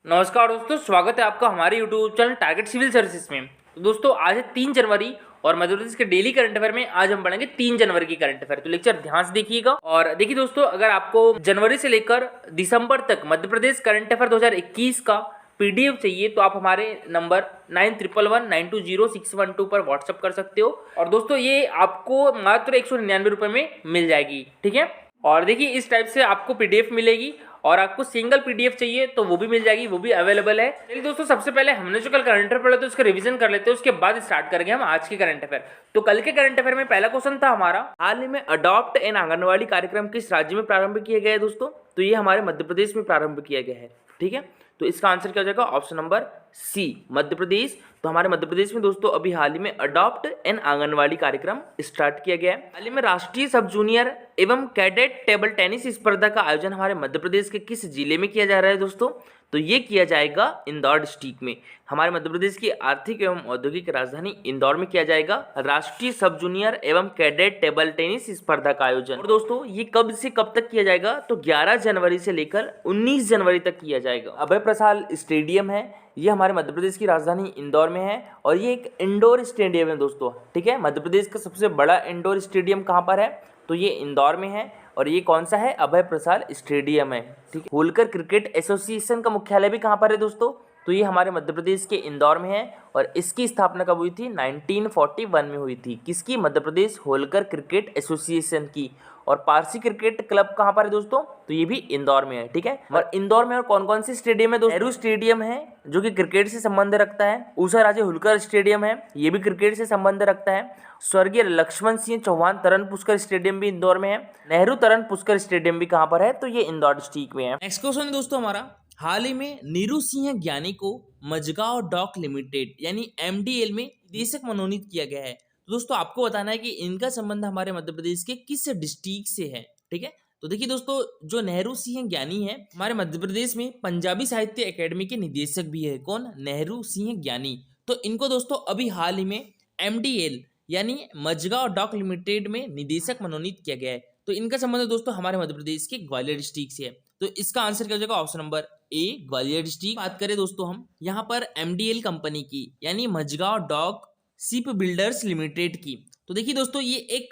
नमस्कार दोस्तों, स्वागत है आपका हमारे YouTube channel target civil services में। तो दोस्तों आज है 3 जनवरी और मध्य प्रदेश के डेली करंट अफेयर में आज हम पढ़ेंगे 3 जनवरी की करंट अफेयर। तो लेक्चर ध्यान से देखिएगा। और देखिए दोस्तों, अगर आपको जनवरी से लेकर दिसंबर तक मध्य प्रदेश करंट अफेयर 2021 का पीडीएफ चाहिए तो आप हमारे नंबर 9111920612 पर व्हाट्सअप कर सकते हो। और दोस्तों ये आपको मात्र 199 रुपये में मिल जाएगी, ठीक है। और देखिए इस टाइप से आपको पीडीएफ मिलेगी और आपको सिंगल पीडीएफ चाहिए तो वो भी मिल जाएगी, वो भी अवेलेबल है। चलिए दोस्तों, सबसे पहले हमने जो कल करंट अफेयर पढ़ा तो उसका रिवीजन कर लेते हैं, उसके बाद स्टार्ट करेंगे हम आज के करंट अफेयर। तो कल के करंट अफेयर में पहला क्वेश्चन था हमारा, हाल ही में अडॉप्ट एन आंगनवाड़ी कार्यक्रम किस राज्य में प्रारंभ किया गया है दोस्तों? तो ये हमारे मध्य प्रदेश में प्रारंभ किया गया है, ठीक है। तो इसका आंसर क्या हो जाएगा? ऑप्शन नंबर सी, मध्य प्रदेश। तो हमारे मध्य प्रदेश में दोस्तों अभी हाल ही में अडॉप्ट एन आंगनवाड़ी कार्यक्रम स्टार्ट किया गया है। हाल ही में राष्ट्रीय सब जूनियर एवं कैडेट टेबल टेनिस स्पर्धा का आयोजन हमारे मध्य प्रदेश के किस जिले में किया जा रहा है दोस्तों? तो ये किया जाएगा इंदौर डिस्ट्रिक्ट में। हमारे मध्य प्रदेश की आर्थिक एवं औद्योगिक राजधानी इंदौर में किया जाएगा राष्ट्रीय सब जूनियर एवं कैडेट टेबल टेनिस स्पर्धा का आयोजन। और दोस्तों ये कब से कब तक किया जाएगा? तो 11 जनवरी से लेकर 19 जनवरी तक किया जाएगा। अभय प्रसाद स्टेडियम है, ये हमारे मध्य प्रदेश की राजधानी इंदौर में है और ये एक इंडोर स्टेडियम है दोस्तों, ठीक है। मध्य प्रदेश का सबसे बड़ा इंडोर स्टेडियम कहाँ पर है? तो ये इंदौर में है और ये कौन सा है? अभय प्रसाद स्टेडियम है, ठीक है। होलकर क्रिकेट एसोसिएशन का मुख्यालय भी कहाँ पर है दोस्तों? तो ये हमारे मध्य प्रदेश के इंदौर में है और इसकी स्थापना कब हुई थी? 1941 में हुई थी। किसकी? मध्य प्रदेश होलकर क्रिकेट एसोसिएशन की। और पारसी क्रिकेट क्लब कहाँ पर है दोस्तों? तो ये भी इंदौर में है, ठीक है। और इंदौर में और कौन कौन सी स्टेडियम है दोस्तों? नेहरू स्टेडियम है जो कि क्रिकेट से संबंध रखता है। उषा राजे होलकर स्टेडियम है, ये भी क्रिकेट से संबंध रखता है। स्वर्गीय लक्ष्मण सिंह चौहान तरन पुष्कर स्टेडियम भी इंदौर में है। नेहरू तरन पुष्कर स्टेडियम भी कहाँ पर है? तो ये इंदौर डिस्ट्रिक्ट में है। नेक्स्ट क्वेश्चन दोस्तों हमारा, हाल ही में नीरू सिंह ज्ञानी को मझगांव डॉक लिमिटेड यानी एमडीएल में निदेशक मनोनीत किया गया है। तो दोस्तों आपको बताना है कि इनका संबंध हमारे मध्य प्रदेश के किस डिस्ट्रिक्ट से है, ठीक है। तो देखिए दोस्तों, जो नेहरू सिंह ज्ञानी है हमारे मध्य प्रदेश में पंजाबी साहित्य एकेडमी के निदेशक भी है। कौन? नेहरू सिंह ज्ञानी। तो इनको दोस्तों अभी हाल ही में एमडीएल यानी मझगांव डॉक लिमिटेड में निदेशक मनोनीत किया गया है। तो इनका संबंध दोस्तों हमारे मध्य प्रदेश के ग्वालियर डिस्ट्रिक्ट से है। तो इसका आंसर क्या हो जाएगा? Option number A, Gwalior district. बात करें दोस्तों हम यहाँ पर एमडीएल कंपनी की यानी Mazagon dock ship builders limited की, तो देखिए दोस्तों ये एक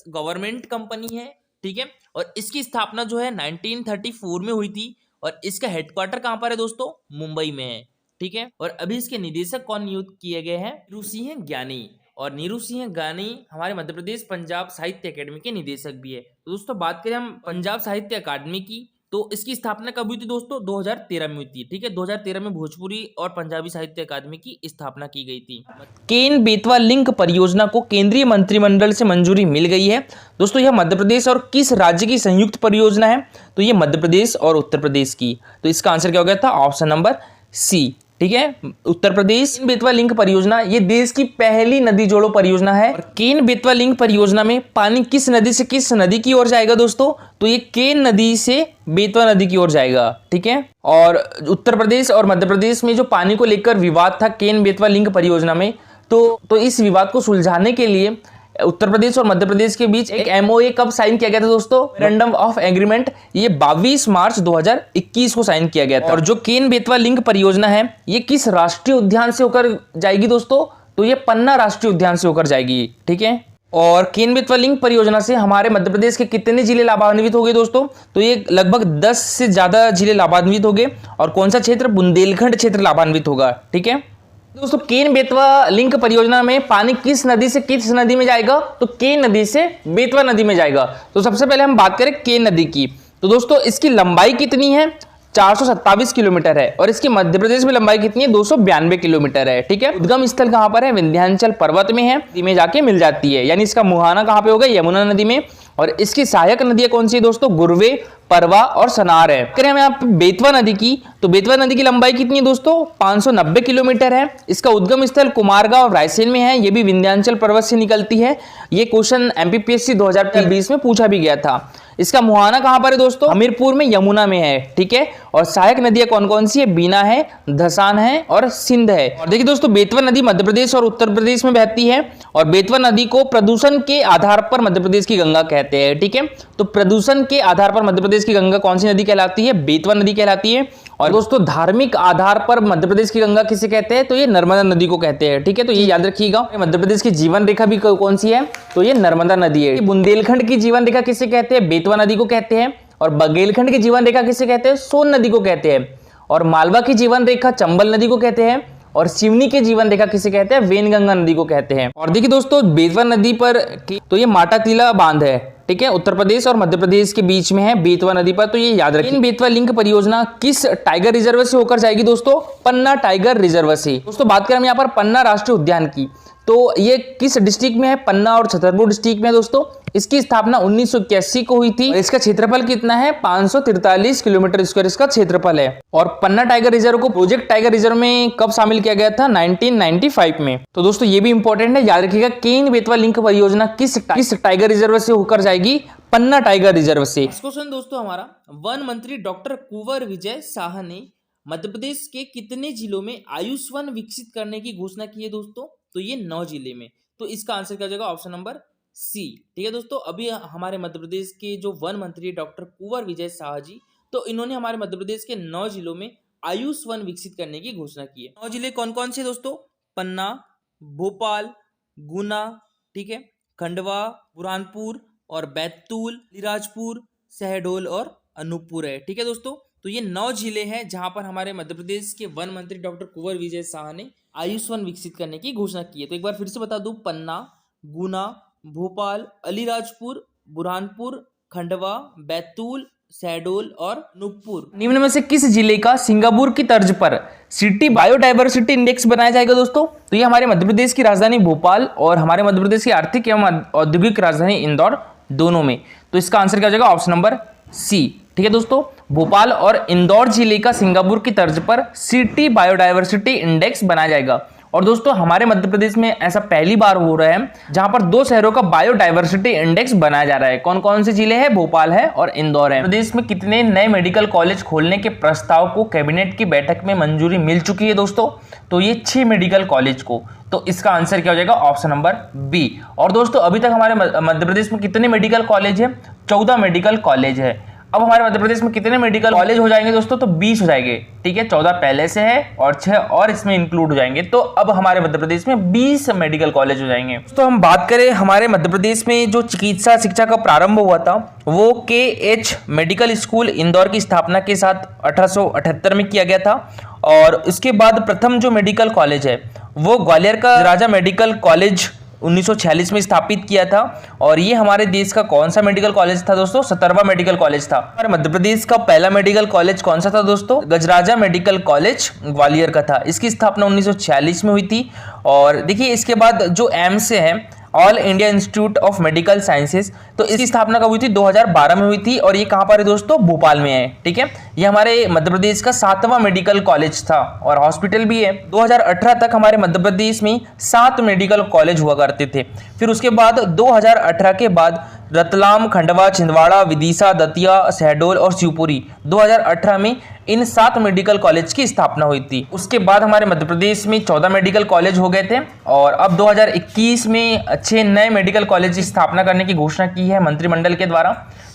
गवर्नमेंट कंपनी है, ठीक है। और इसकी स्थापना जो है 1934 में हुई थी और इसका हेडक्वार्टर कहाँ पर है दोस्तों? मुंबई में है, ठीक है। और अभी इसके निदेशक कौन नियुक्त किए गए हैं? नीरू सिंह ज्ञानी। और नीरू सिंह ज्ञानी हमारे मध्य प्रदेश पंजाब साहित्य अकादमी के निदेशक भी है। तो दोस्तों बात करें हम पंजाब साहित्य अकादमी की, तो इसकी स्थापना कब हुई थी दोस्तों? 2013 में हुई थी, ठीक है। 2013 में भोजपुरी और पंजाबी साहित्य अकादमी की स्थापना की गई थी। केन बेतवा लिंक परियोजना को केंद्रीय मंत्रिमंडल से मंजूरी मिल गई है दोस्तों। यह मध्य प्रदेश और किस राज्य की संयुक्त परियोजना है? तो ये मध्य प्रदेश और उत्तर प्रदेश की। तो इसका आंसर क्या हो गया था? ऑप्शन नंबर सी, ठीक है, उत्तर प्रदेश। बेतवा लिंक परियोजना ये देश की पहली नदी जोड़ो परियोजना है। और केन बेतवा लिंक परियोजना में पानी किस नदी से किस नदी की ओर जाएगा दोस्तों? तो ये केन नदी से बेतवा नदी की ओर जाएगा, ठीक है। और उत्तर प्रदेश और मध्य प्रदेश में जो पानी को लेकर विवाद था केन बेतवा लिंक परियोजना में, तो इस विवाद को सुलझाने के लिए उत्तर प्रदेश और मध्य प्रदेश के बीच एक एमओए कब साइन किया गया था दोस्तों? मेमोरेंडम ऑफ एग्रीमेंट ये 22 मार्च 2021 को साइन किया गया था। और जो केन बेतवा लिंक परियोजना है ये किस राष्ट्रीय उद्यान से होकर जाएगी दोस्तों? तो ये पन्ना राष्ट्रीय उद्यान से होकर जाएगी, ठीक है। और केन बेतवा लिंक परियोजना से हमारे मध्य प्रदेश के कितने जिले लाभान्वित हो गए दोस्तों? तो ये लगभग 10 से ज्यादा जिले लाभान्वित हो गए। और कौन सा क्षेत्र? बुंदेलखंड क्षेत्र लाभान्वित होगा, ठीक है। दोस्तों केन बेतवा लिंक परियोजना में पानी किस नदी से किस नदी में जाएगा? तो केन नदी से बेतवा नदी में जाएगा। तो सबसे पहले हम बात करें केन नदी की, तो दोस्तों इसकी लंबाई कितनी है? 427 किलोमीटर है। और इसकी मध्य प्रदेश में लंबाई कितनी है? 292 किलोमीटर है, ठीक है। उद्गम स्थल कहाँ पर है? विंध्याचल पर्वत में है, नदी में जाके मिल जाती है। यानी इसका मुहाना कहाँ पे होगा? यमुना नदी में। और इसकी सहायक नदियां कौन सी है दोस्तों? गुरवे, परवा और सनार है। करें हम यहाँ पे बेतवा नदी की, तो बेतवा नदी की लंबाई कितनी है दोस्तों? 590 किलोमीटर है। इसका उद्गम स्थल कुमारगांव रायसेन में है, ये भी विंध्याचल पर्वत से निकलती है। ये क्वेश्चन एमपीपीएससी 2020 में पूछा भी गया था। इसका मुहाना कहाँ पर है दोस्तों? हमीरपुर में, यमुना में है, ठीक है। और सहायक नदियां कौन कौन सी है? बीना है, धसान है और सिंध है। और देखिए दोस्तों बेतवा नदी मध्य प्रदेश और उत्तर प्रदेश में बहती है और बेतवा नदी को प्रदूषण के आधार पर मध्य प्रदेश की गंगा कहते हैं, ठीक है। तो प्रदूषण के आधार पर मध्य प्रदेश की गंगा कौन सी नदी कहलाती है? बेतवा नदी कहलाती है। और दोस्तों धार्मिक आधार पर मध्य प्रदेश की गंगा किसे कहते हैं, तो ये नर्मदा नदी को कहते हैं। ठीक है, तो ये याद रखिएगा। मध्य प्रदेश की जीवन रेखा भी कौन सी है, तो ये नर्मदा नदी है। बुंदेलखंड की जीवन रेखा किसे कहते हैं, बेतवा नदी को कहते हैं। और बघेलखंड की जीवन रेखा किसे कहते हैं, सोन नदी को कहते हैं। और मालवा की जीवन रेखा चंबल नदी को कहते हैं। और सिवनी के जीवन रेखा किसे कहते हैं, वेनगंगा नदी को कहते हैं। और देखिए दोस्तों बेतवा नदी पर तो ये माटातीला बांध है। ठीक है, उत्तर प्रदेश और मध्य प्रदेश के बीच में है बेतवा नदी पर, तो ये याद रखिए। बेतवा लिंक परियोजना किस टाइगर रिजर्व से होकर जाएगी दोस्तों, पन्ना टाइगर रिजर्व से। दोस्तों बात करें हम यहाँ पर पन्ना राष्ट्रीय उद्यान की, तो ये किस डिस्ट्रिक्ट में है, पन्ना और छतरपुर डिस्ट्रिक्ट में है दोस्तों। इसकी स्थापना 1981 को हुई थी। इसका क्षेत्रफल कितना है, 543 किलोमीटर स्क्वायर इसका क्षेत्रफल है। और पन्ना टाइगर रिजर्व को प्रोजेक्ट टाइगर रिजर्व में कब शामिल किया गया था, 1995 में। तो दोस्तों ये भी इंपॉर्टेंट है, याद रखिएगा। केन बेतवा लिंक परियोजना किस टाइगर रिजर्व से होकर जाएगी, पन्ना टाइगर रिजर्व से। क्वेश्चन दोस्तों हमारा, वन मंत्री डॉक्टर कुंवर विजय शाह ने मध्य प्रदेश के कितने जिलों में आयुष वन विकसित करने की घोषणा की है दोस्तों, तो ये 9 जिले में। तो इसका आंसर क्या हो जाएगा, ऑप्शन नंबर सी। ठीक है दोस्तों, अभी हमारे मध्य प्रदेश के जो वन मंत्री डॉक्टर कुंवर विजय शाह जी, तो इन्होंने हमारे मध्य प्रदेश के 9 जिलों में आयुष वन विकसित करने की घोषणा की है। 9 जिले कौन कौन से दोस्तों, पन्ना, भोपाल, गुना, ठीक है, खंडवा, बुरहानपुर और बैतूल, अलीराजपुर, शहडोल और अनूपपुर है। ठीक है दोस्तों, तो ये 9 जिले हैं जहां पर हमारे मध्य प्रदेश के वन मंत्री डॉक्टर कुंवर विजय शाह ने आयुष वन विकसित करने की घोषणा की है। तो एक बार फिर से बता दूं, पन्ना, गुना, भोपाल, अलीराजपुर, बुरहानपुर, खंडवा, बैतूल, शहडोल और अनूपपुर। निम्न में से किस जिले का सिंगापुर की तर्ज पर सिटी बायोडायवर्सिटी इंडेक्स बनाया जाएगा दोस्तों, तो ये हमारे मध्य प्रदेश की राजधानी भोपाल और हमारे मध्य प्रदेश की आर्थिक एवं औद्योगिक राजधानी इंदौर दोनों में। तो इसका आंसर क्या हो जाएगा, ऑप्शन नंबर सी। ठीक है दोस्तों, भोपाल और इंदौर जिले का सिंगापुर की तर्ज पर सिटी बायोडायवर्सिटी इंडेक्स बनाया जाएगा। और दोस्तों हमारे मध्य प्रदेश में ऐसा पहली बार हो रहा है जहां पर 2 शहरों का बायोडायवर्सिटी इंडेक्स बनाया जा रहा है। कौन कौन से जिले हैं, भोपाल है और इंदौर है। प्रदेश में कितने नए मेडिकल कॉलेज खोलने के प्रस्ताव को कैबिनेट की बैठक में मंजूरी मिल चुकी है दोस्तों, तो ये 6 मेडिकल कॉलेज को। तो इसका आंसर क्या हो जाएगा, ऑप्शन नंबर बी। और दोस्तों अभी तक हमारे मध्य प्रदेश में कितने मेडिकल कॉलेज है, 14 मेडिकल कॉलेज है। अब हमारे मध्य प्रदेश में कितने मेडिकल कॉलेज हो जाएंगे दोस्तों, तो 20 हो जाएंगे। ठीक है, 14 पहले से है और 6 और इसमें इंक्लूड हो जाएंगे, तो अब हमारे मध्य प्रदेश में 20 मेडिकल कॉलेज हो जाएंगे। तो हम बात करें हमारे मध्य प्रदेश में जो चिकित्सा शिक्षा का प्रारंभ हुआ था वो KH मेडिकल स्कूल इंदौर की स्थापना के साथ 1878 में किया गया था। और उसके बाद प्रथम जो मेडिकल कॉलेज है वो ग्वालियर का राजा मेडिकल कॉलेज 1946 में स्थापित किया था। और ये हमारे देश का कौन सा मेडिकल कॉलेज था दोस्तों, 17वां मेडिकल कॉलेज था। हमारे मध्य प्रदेश का पहला मेडिकल कॉलेज कौन सा था दोस्तों, गजराजा मेडिकल कॉलेज ग्वालियर का था। इसकी स्थापना 1946 में हुई थी। और देखिए इसके बाद जो एम्स है, all India institute of medical sciences, तो इसकी स्थापना कब हुई थी, 2012 में हुई थी। और ये कहाँ पर है दोस्तों, भोपाल में है। ठीक है, ये हमारे मध्य प्रदेश का 7वां मेडिकल कॉलेज था और हॉस्पिटल भी है। 2018 तक हमारे मध्य प्रदेश में 7 मेडिकल कॉलेज हुआ करते थे। फिर उसके बाद 2018 के बाद रतलाम, खंडवा, छिंदवाड़ा, विदिशा, दतिया, शहडोल और शिवपुरी 2018 में इन 7 मेडिकल कॉलेज की स्थापना हुई थी। उसके बाद हमारे मध्य प्रदेश में 14 मेडिकल कॉलेज हो गए थे। और अब 2021 में 6 नए मेडिकल कॉलेज की स्थापना करने की घोषणा की है मंत्रिमंडल के द्वारा।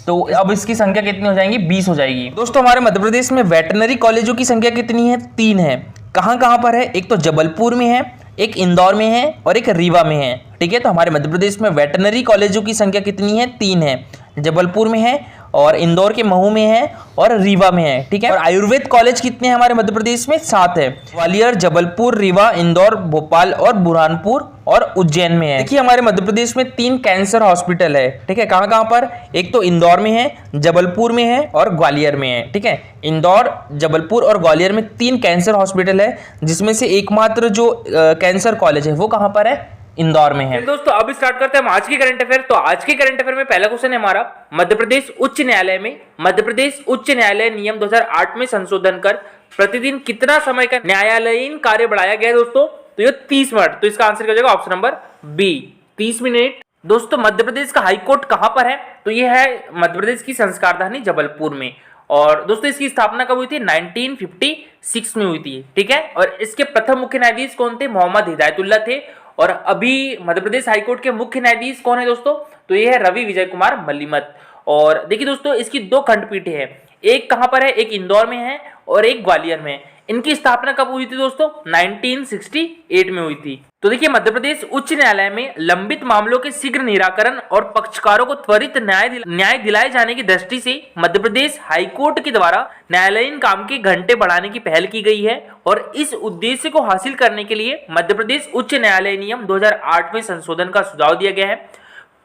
तो अब इसकी संख्या कितनी हो जाएंगी, 20 हो जाएगी। दोस्तों हमारे मध्य प्रदेश में वेटनरी कॉलेजों की संख्या कितनी है, 3 है। कहाँ कहाँ पर है, एक तो जबलपुर में है, एक इंदौर में है और एक रीवा में है। ठीक है, तो हमारे मध्य प्रदेश में वेटनरी कॉलेजों की संख्या कितनी है, 3 है। जबलपुर में है और इंदौर के महू में है और रीवा में है। ठीक है, और आयुर्वेद कॉलेज कितने हैं हमारे मध्य प्रदेश में, 7 है। ग्वालियर, जबलपुर, रीवा, इंदौर, भोपाल और बुरहानपुर और उज्जैन में है। देखिए हमारे मध्य प्रदेश में 3 कैंसर हॉस्पिटल है। ठीक है, कहाँ कहाँ पर, एक तो इंदौर में है, जबलपुर में है और ग्वालियर में है। ठीक है, इंदौर, जबलपुर और ग्वालियर में 3 कैंसर हॉस्पिटल है, जिसमें से एकमात्र जो कैंसर कॉलेज है वो कहाँ पर है, इंदौर में है। दोस्तों अब स्टार्ट करते हैं हम आज की करंट अफेयर। तो आज के करंट अफेयर में पहला क्वेश्चन है हमारा, मध्य प्रदेश उच्च न्यायालय में मध्य प्रदेश उच्च न्यायालय नियम 2008 में संशोधन कर प्रतिदिन कितना समय का न्यायालयीन कार्य बढ़ाया गया है दोस्तों, तो ये 30 मिनट। तो इसका आंसर क्या हो जाएगा, ऑप्शन नंबर बी, 30 मिनट। दोस्तों मध्य प्रदेश का हाईकोर्ट कहां पर है, तो ये है मध्य प्रदेश की संस्कार धानी जबलपुर में। और दोस्तों इसकी स्थापना कब हुई थी, 1956 में हुई थी। ठीक है, और इसके प्रथम मुख्य न्यायाधीश कौन थे, मोहम्मद हिदायतुल्ला थे। और अभी मध्य प्रदेश हाईकोर्ट के मुख्य न्यायाधीश कौन है दोस्तों, तो ये है रवि विजय कुमार मलिमत। और देखिए दोस्तों इसकी 2 खंडपीठें हैं, एक कहां पर है, एक इंदौर में है और एक ग्वालियर में। इनकी स्थापना कब हुई थी दोस्तों? 1968 में हुई थी। तो देखिए, मध्य प्रदेश उच्च न्यायालय में लंबित मामलों के शीघ्र निराकरण और पक्षकारों को त्वरित न्याय दिलाए जाने की दृष्टि से मध्य प्रदेश हाईकोर्ट के द्वारा न्यायालयीन काम के घंटे बढ़ाने की पहल की गई है। और इस उद्देश्य को हासिल करने के लिए मध्य प्रदेश उच्च न्यायालय नियम 2008 में संशोधन का सुझाव दिया गया है।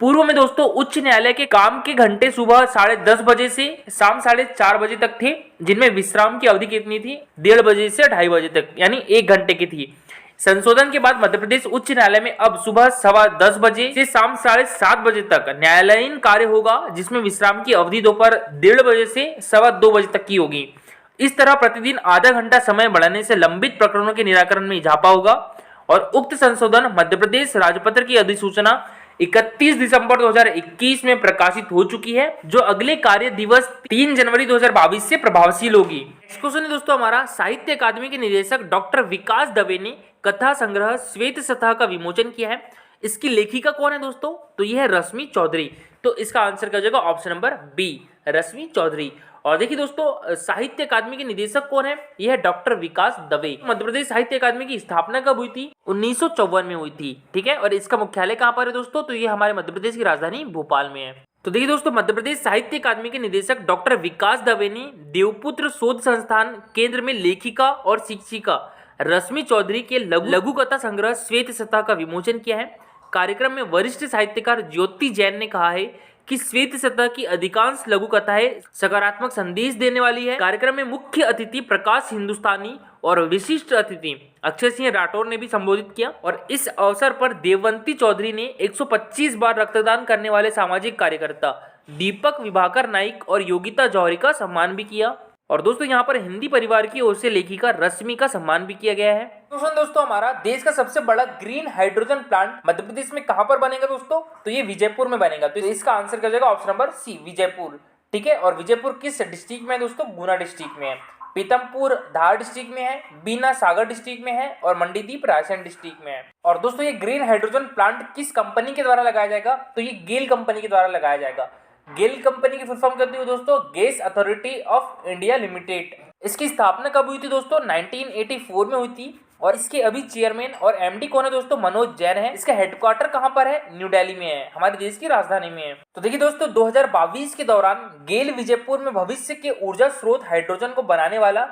पूर्व में दोस्तों उच्च न्यायालय के काम के घंटे सुबह 10:30 बजे से शाम 4:30 बजे तक थे, जिनमें विश्राम की अवधि कितनी थी? 1:30 बजे से 2:30 बजे तक, यानी 1 घंटे की थी। संशोधन के बाद मध्य प्रदेश उच्च न्यायालय में अब सुबह 10:15 बजे से शाम 7:30 बजे तक न्यायालयीन कार्य होगा, जिसमें विश्राम की अवधि दोपहर 1:30 बजे से 2:15 बजे तक की होगी। इस तरह प्रतिदिन आधा घंटा समय बढ़ाने से लंबित प्रकरणों के निराकरण में इजाफा होगा। और उक्त संशोधन मध्य प्रदेश राजपत्र की अधिसूचना 31 दिसंबर 2021 में प्रकाशित हो चुकी है, जो अगले कार्य दिवस 3 जनवरी 2022 से प्रभावशील होगी। नेक्स्ट क्वेश्चन है दोस्तों हमारा, साहित्य अकादमी के निदेशक डॉक्टर विकास दवे ने कथा संग्रह श्वेत सतह का विमोचन किया है। इसकी लेखिका कौन है दोस्तों? तो यह है रश्मि चौधरी। तो इसका आंसर क्या हो जाएगा? ऑप्शन नंबर बी, रश्मि चौधरी। और देखिए दोस्तों, साहित्य अकादमी के निदेशक कौन है? यह है डॉक्टर विकास दवे। मध्य प्रदेश साहित्य अकादमी की स्थापना कब हुई थी? 1954 में हुई थी। ठीक है, और इसका मुख्यालय कहाँ पर है दोस्तों? तो ये हमारे मध्य प्रदेश की राजधानी भोपाल में है। तो देखिए दोस्तों, मध्य प्रदेश साहित्य अकादमी के निदेशक डॉक्टर विकास दवे ने देवपुत्र शोध संस्थान केंद्र में लेखिका और शिक्षिका रश्मि चौधरी के लघु कथा संग्रह श्वेत सतह का विमोचन किया है। कार्यक्रम में वरिष्ठ साहित्यकार ज्योति जैन ने कहा है कि श्वेत सतह की अधिकांश लघु कथाएं सकारात्मक संदेश देने वाली है। कार्यक्रम में मुख्य अतिथि प्रकाश हिंदुस्तानी और विशिष्ट अतिथि अक्षय सिंह राठौर ने भी संबोधित किया। और इस अवसर पर देववंती चौधरी ने 125 बार रक्तदान करने वाले सामाजिक कार्यकर्ता दीपक विभाकर नाइक और योगिता जौहरी का सम्मान भी किया। और दोस्तों, यहाँ पर हिंदी परिवार की ओर से लेखिका रश्मि का सम्मान भी किया गया है। दोस्तों हमारा देश का सबसे बड़ा green hydrogen plant Madhya Pradesh में कहां पर बनेगा दोस्तों? तो ये विजयपुर में बनेगा। तो इसका आंसर क्या हो जाएगा? Option number C, Vijaypur. ठीक है, और विजयपुर किस डिस्ट्रिक्ट में है दोस्तों? गुना डिस्ट्रिक्ट में है। पीतमपुर धार डिस्ट्रिक्ट में है, बीना सागर डिस्ट्रिक्ट में है और मंडीदीप रायसेन डिस्ट्रिक्ट में है। और दोस्तों, ये ग्रीन हाइड्रोजन प्लांट किस कंपनी के द्वारा लगाया जाएगा? तो ये गेल कंपनी के द्वारा लगाया जाएगा। गेल कंपनी की फुल फॉर्म क्या होती है दोस्तों? Gas authority of India limited. इसकी स्थापना कब हुई थी दोस्तों? 1984 में हुई थी। और इसके अभी चेयरमैन और एमडी कौन है दोस्तों? मनोज जैन है। इसका हेडक्वार्टर कहां पर है? न्यू दिल्ली में है, हमारे देश की राजधानी में है। तो देखिए दोस्तों, 2022 के दौरान गेल विजयपुर में भविष्य के ऊर्जा स्रोत हाइड्रोजन को बनाने वाला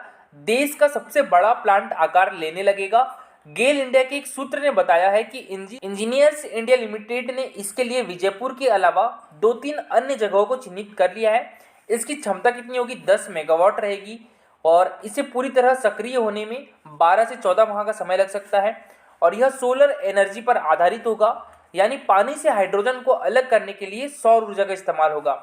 देश का सबसे बड़ा प्लांट आकार लेने लगेगा। गेल इंडिया के एक सूत्र ने बताया है कि इंजीनियर्स इंडिया लिमिटेड ने इसके लिए विजयपुर के अलावा 2-3 अन्य जगहों को चिन्हित कर लिया है। इसकी क्षमता कितनी होगी? 10 मेगावाट रहेगी और इसे पूरी तरह सक्रिय होने में 12 से 14 माह का समय लग सकता है। और यह सोलर एनर्जी पर आधारित होगा, यानी पानी से हाइड्रोजन को अलग करने के लिए सौर ऊर्जा का इस्तेमाल होगा।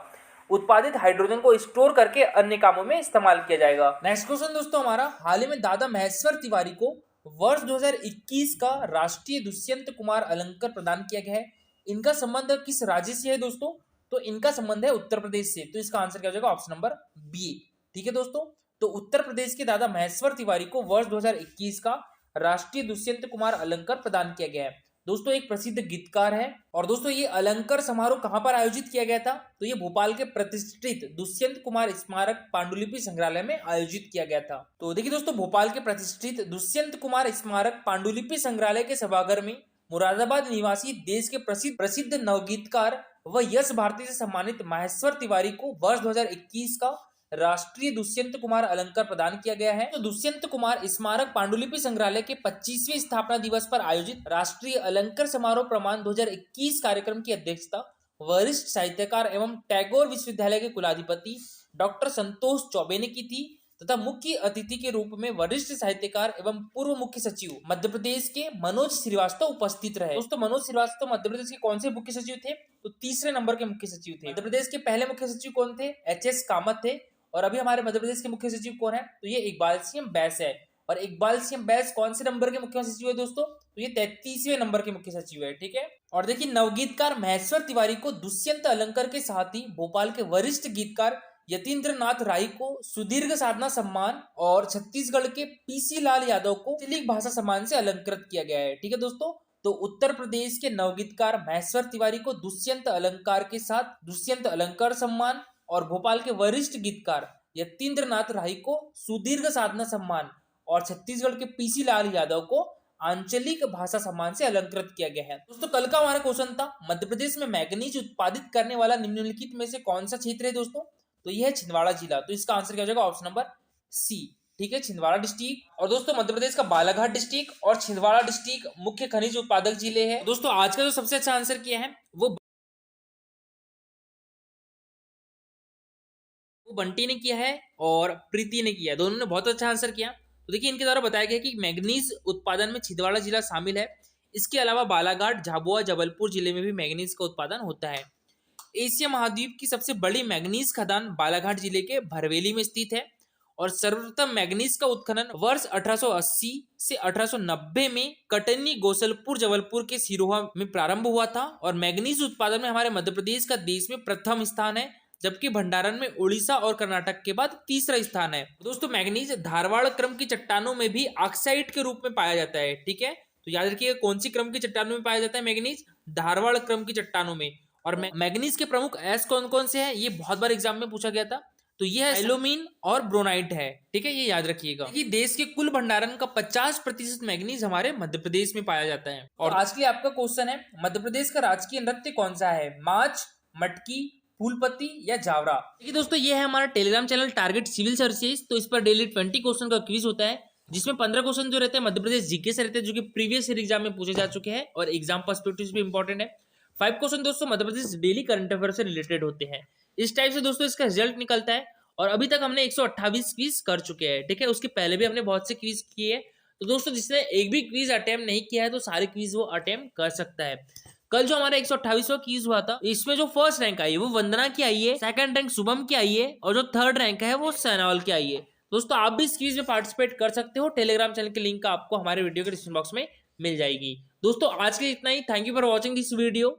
उत्पादित हाइड्रोजन को स्टोर करके अन्य कामों में इस्तेमाल किया जाएगा। नेक्स्ट क्वेश्चन दोस्तों हमारा, हाल ही में दादा महेश्वर तिवारी को वर्ष 2021 का राष्ट्रीय दुष्यंत कुमार अलंकार प्रदान किया गया है। इनका संबंध किस राज्य से है दोस्तों? तो इनका संबंध है उत्तर प्रदेश से। तो इसका आंसर क्या हो जाएगा? Option number B. ठीक है दोस्तों, तो उत्तर प्रदेश के दादा महेश्वर तिवारी को वर्ष 2021 का राष्ट्रीय दुष्यंत कुमार अलंकार प्रदान किया गया है। दोस्तों, एक प्रसिद्ध गीतकार है। और दोस्तों, ये अलंकार समारोह कहां पर आयोजित किया गया था? तो ये भोपाल के प्रतिष्ठित दुष्यंत कुमार स्मारक पांडुलिपि संग्रहालय में आयोजित किया गया था। तो देखिए दोस्तों, भोपाल के प्रतिष्ठित दुष्यंत कुमार स्मारक पांडुलिपि संग्रहालय के सभागार में मुरादाबाद निवासी देश के प्रसिद्ध नवगीतकार व यश भारती से सम्मानित महेश्वर तिवारी को वर्ष 2021 का राष्ट्रीय दुष्यंत कुमार अलंकार प्रदान किया गया है। तो दुष्यंत कुमार स्मारक पांडुलिपि संग्रहालय के 25वें स्थापना दिवस पर आयोजित राष्ट्रीय अलंकार समारोह प्रमाण 2021 कार्यक्रम की अध्यक्षता वरिष्ठ साहित्यकार एवं टैगोर विश्वविद्यालय के कुलाधिपति डॉक्टर संतोष चौबे ने की थी तथा मुख्य अतिथि के रूप में वरिष्ठ साहित्यकार एवं पूर्व मुख्य सचिव मध्य प्रदेश के मनोज श्रीवास्तव उपस्थित रहे। दोस्तों, मनोज श्रीवास्तव मध्य प्रदेश के कौन से मुख्य सचिव थे? तो तीसरे नंबर के मुख्य सचिव थे। मध्य प्रदेश के पहले मुख्य सचिव कौन थे? एच.एस. कामत थे। और अभी हमारे मध्य प्रदेश के मुख्य सचिव कौन है? तो ये इकबाल सिंह बैस है। और इकबाल सिंह बैस कौन से नंबर के मुख्य सचिव है दोस्तों? तो ये 33वें नंबर के मुख्य सचिव है। ठीक है, और देखिए, नवगीतकार महेश्वर तिवारी को दुष्यंत अलंकार के साथ ही भोपाल के वरिष्ठ गीतकार यतीन्द्र नाथ राय को सुदीर्घ साधना सम्मान और छत्तीसगढ़ के पीसी लाल यादव को तिलक भाषा सम्मान से अलंकृत किया गया है। ठीक है दोस्तों, तो उत्तर प्रदेश के नवगीतकार महेश्वर तिवारी को दुष्यंत अलंकार के साथ दुष्यंत अलंकार सम्मान और भोपाल के वरिष्ठ गीतकार यतीन्द्रनाथ राय को सुदीर्घ साधना सम्मान और छत्तीसगढ़ के पीसी लाल यादव को आंचलिक भाषा सम्मान से अलंकृत किया गया है। दोस्तों कल का हमारा क्वेश्चन था, मध्य प्रदेश में मैग्नीज उत्पादित करने वाला निम्नलिखित में से कौन सा क्षेत्र है दोस्तों? तो यह है छिंदवाड़ा जिला। तो इसका आंसर क्या हो जाएगा? ऑप्शन नंबर सी, ठीक है, छिंदवाड़ा डिस्ट्रिक्ट। और दोस्तों मध्य प्रदेश का बालाघाट डिस्ट्रिक्ट और छिंदवाड़ा डिस्ट्रिक्ट मुख्य खनिज उत्पादक जिले हैं। दोस्तों आज का जो सबसे अच्छा आंसर किया है वो बंटी ने किया है और प्रीति ने किया है। दोनों ने बहुत अच्छा आंसर किया। तो देखिए इनके द्वारा बताया गया कि मैग्नीज उत्पादन में छिंदवाड़ा जिला शामिल है। इसके अलावा बालाघाट, झाबुआ, जबलपुर जिले में भी मैग्नीज का उत्पादन होता है। एशिया महाद्वीप की सबसे बड़ी मैग्नीज खदान बालाघाट जिले के भरवेली में स्थित है और सर्वप्रथम मैग्नीज का उत्खनन वर्ष 1880 से 1890 में कटनी, गोसलपुर, जबलपुर के सिरोहा में प्रारंभ हुआ था। और मैग्नीज उत्पादन में हमारे मध्य प्रदेश का देश में प्रथम स्थान है, जबकि भंडारण में उड़ीसा और कर्नाटक के बाद तीसरा स्थान है। दोस्तों मैग्नीज धारवाड़ क्रम की चट्टानों में भी ऑक्साइड के रूप में पाया जाता है, ठीक है। तो याद रखिए कौन सी क्रम की चट्टानों में पाया जाता है मैग्नीज? धारवाड़ क्रम की चट्टानों में। और मैग्नीज के प्रमुख एस कौन कौन से हैं? ये बहुत बार एग्जाम में पूछा गया था। तो ये एल्यूमीन और ब्रोनाइट है, ठीक है, ये याद रखिएगा। देश के कुल भंडारण का 50% मैग्नीज हमारे मध्य प्रदेश में पाया जाता है। और आज के लिए आपका क्वेश्चन है, मध्य प्रदेश का राजकीय नृत्य कौन सा है? माच, मटकी, फूलपति या जावरा? देखिए दोस्तों ये है हमारा Telegram channel target civil services. तो इस पर डेली 20 क्वेश्चन का क्विज होता है, जिसमें 15 क्वेश्चन जो रहते हैं मध्य प्रदेश जीके से रहते हैं, जो कि प्रीवियस ईयर एग्जाम में पूछे जा चुके हैं और एग्जाम पर्सपेक्टिव भी इंपॉर्टेंट है। 5 क्वेश्चन दोस्तों Madhya Pradesh daily current affair से रिलेटेड होते हैं। इस टाइप से दोस्तों इसका रिजल्ट निकलता है। और अभी तक हमने 128 क्विज कर चुके हैं, ठीक है। उसके पहले भी हमने बहुत से क्विज किए। तो दोस्तों जिसने एक भी क्विज अटेम्प्ट नहीं किया है तो सारे क्विज वो अटेम्प्ट कर सकता है। कल जो हमारा 128वां क्विज हुआ था, इसमें जो फर्स्ट रैंक आई है वो वंदना की आई है, सेकंड रैंक शुभम की आई है और जो थर्ड रैंक है वो सैनवाल की आई है। दोस्तों आप भी इस क्विज में पार्टिसिपेट कर सकते हो। टेलीग्राम चैनल की लिंक आपको हमारे वीडियो के डिस्क्रिप्शन बॉक्स में मिल जाएगी। दोस्तों आज के लिए इतना ही। Thank you for watching this video.